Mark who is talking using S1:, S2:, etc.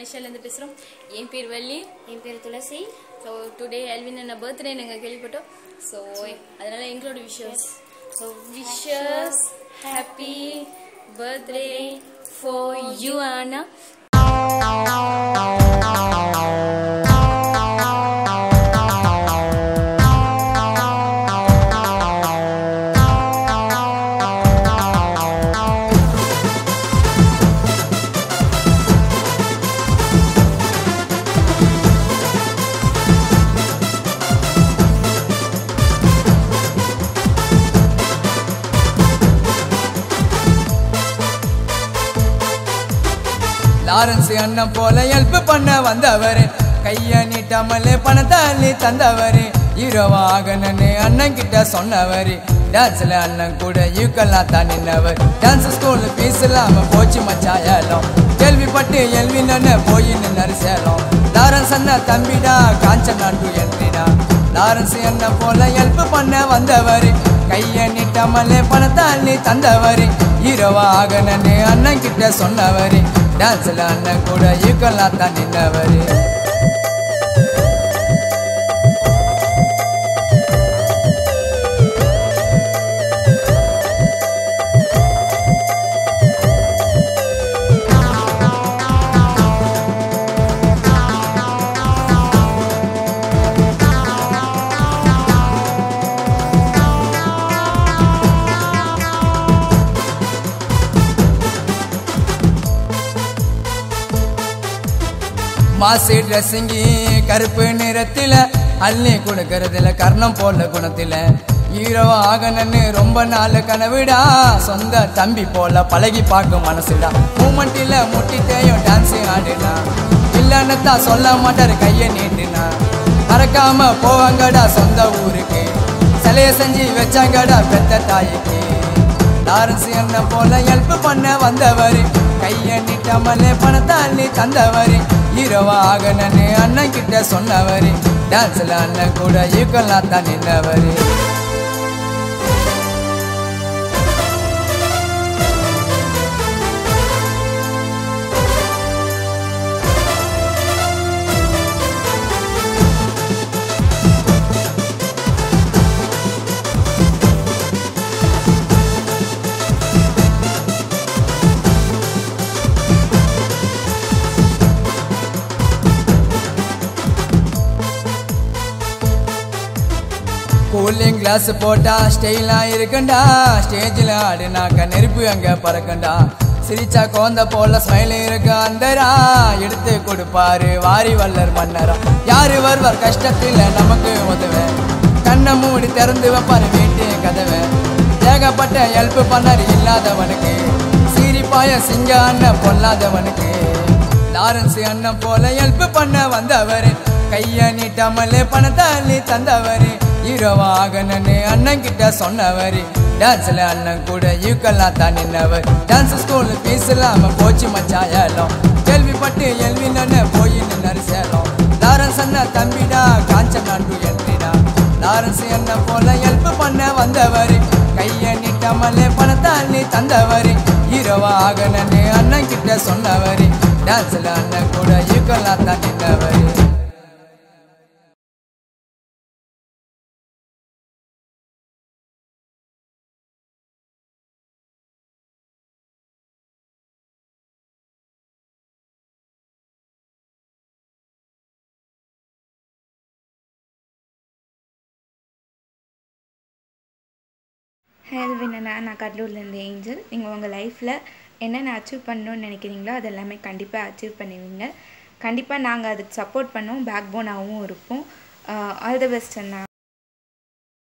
S1: மலேசியாலேருந்து பேசுகிறோம். என் பேர் வள்ளி.
S2: என் பேர் துளசி.
S1: ஸோ டுடே எல்வின் அண்ணா பர்த்டே நாங்கள் கேள்விப்பட்டோம். ஸோ அதனால் எங்களோட wishes. So wishes happy birthday for you Anna.
S3: Lawrence அண்ணன் போல ஹெல்ப் பண்ண வந்தவர், கைய நீட்டாமலே பணத்தை அள்ளி தந்தவர், ஹீரோவாக நன்னு அண்ணன் கிட்ட சொன்னவர், டான்ஸ்ல அண்ணன் கூட யூக்கெல்லாம் தான் நின்னவர், டான்ஸ் ஸ்கூல் பீஸ் இல்லாம போச்சு மச்சாயலம், கேள்விப்பட்டு எல்வின் அண்ணன் போய் நின்னாரு சேலம், லாரன்ஸ் அண்ணன் தம்பிடா காஞ்ச நாட்டு என்றினா, லாரன்ஸ் அண்ணன் போல ஹெல்ப் பண்ண வந்தவர், கைய நீட்டாமலே பணத்தை அள்ளி தந்தவர், ஹீரோவாக நன்னு அண்ணன் கிட்ட சொன்னவர், டான்ஸ்ல அண்ணன் கூட யூக்கெல்லாம் தான் நின்னவர். மாசு ட்ரெஸ்ஸிங்கி கருப்பு நிறத்தில அள்ளி கொடுக்கறதுல கர்ணம் போல குணத்தில, ஹீரோவா ஆகணும்னு ரொம்ப நாள் கனவுடா, சொந்த தம்பி போல பழகி பார்க்கும் மனசுடா, மூமெண்ட்டில முட்டிட்டேயும் டான்ஸ் ஆடுனா, இல்லைன்னுதா சொல்ல மாட்டாரு கையை நீட்டுனா, மறக்காம போவாங்கடா சொந்த ஊருக்கு, சிலைய செஞ்சு வச்சாங்கடா பெத்த தாய்க்கு, லாரன்ஸ் அண்ணன் போல ஹெல்ப் பண்ண வந்தவர், கைய நீட்டாமலே பணத்தை அள்ளி தந்தவர், ஹீரோவா ஆகணும்னு அண்ணன் கிட்ட சொன்னவர், டான்ஸ்ல அண்ணன் கூட யூக்கெல்லாம் தான் நின்னவர். கூலிங் கிளாஸ் போட்டா ஸ்டைலா இருக்கண்டா, ஸ்டேஜில் ஆடுனாக்க நெருப்பு அங்க பறக்கண்டா, சிரிச்சா கோந்த போல ஸ்மைல் இருக்க அந்தரா, எடுத்து கொடுப்பாரு வாரி வல்லர் மன்னரா, யாரு வருவார் கஷ்டத்தில் நமக்கு உதவேன், கண்ணை மூடி திறந்து வைப்பாரு வீட்டு கதவை, ஏகப்பட்ட ஹெல்ப் பண்ணாரு இல்லாதவனுக்கு, சீரிப்பாய சிங்க அண்ணன் பொல்லாதவனுக்கு, லாரன்ஸ் அண்ணன் போல ஹெல்ப் பண்ண வந்தவர், கைய நீட்டாமலே பணத்தை அள்ளி தந்தவர், ஹீரோவா ஆகணும்னு அண்ணன் கிட்ட சொன்னவர், டான்ஸ்ல அண்ணன் கூட யூக்கெல்லாம் தான் நின்னவர், டான்ஸ் ஸ்கூல் பீஸ் இல்லாம போச்சு மச்சாயலம், கேள்விப்பட்டு எல்வின் அண்ணன் போய் நின்னாரு சேலம், லாரன்ஸ் அண்ணன் தம்பிடா காஞ்ச நாட்டு என்றினா, லாரன்ஸ் அண்ணன் போல ஹெல்ப் பண்ண வந்தவர், கைய நீட்டாமலே பணத்தை அள்ளி தந்தவர், ஹீரோவா ஆகணும்னு அண்ணன் கிட்ட சொன்னவர், டான்ஸ்ல அண்ணன் கூட யூக்கெல்லாம் தான் நின்னவர்.
S2: எல்வின் அண்ணா, நான் கடலூர்லேருந்து ஏஞ்சல். நீங்கள் உங்கள் லைஃப்பில் என்னென்ன அச்சீவ் பண்ணணும்னு நினைக்கிறீங்களோ அது எல்லாமே கண்டிப்பாக அச்சீவ் பண்ணுவீங்க. கண்டிப்பாக நாங்கள் அதுக்கு சப்போர்ட் பண்ணுவோம், பேக் போனாகவும் இருப்போம். All the best Anna.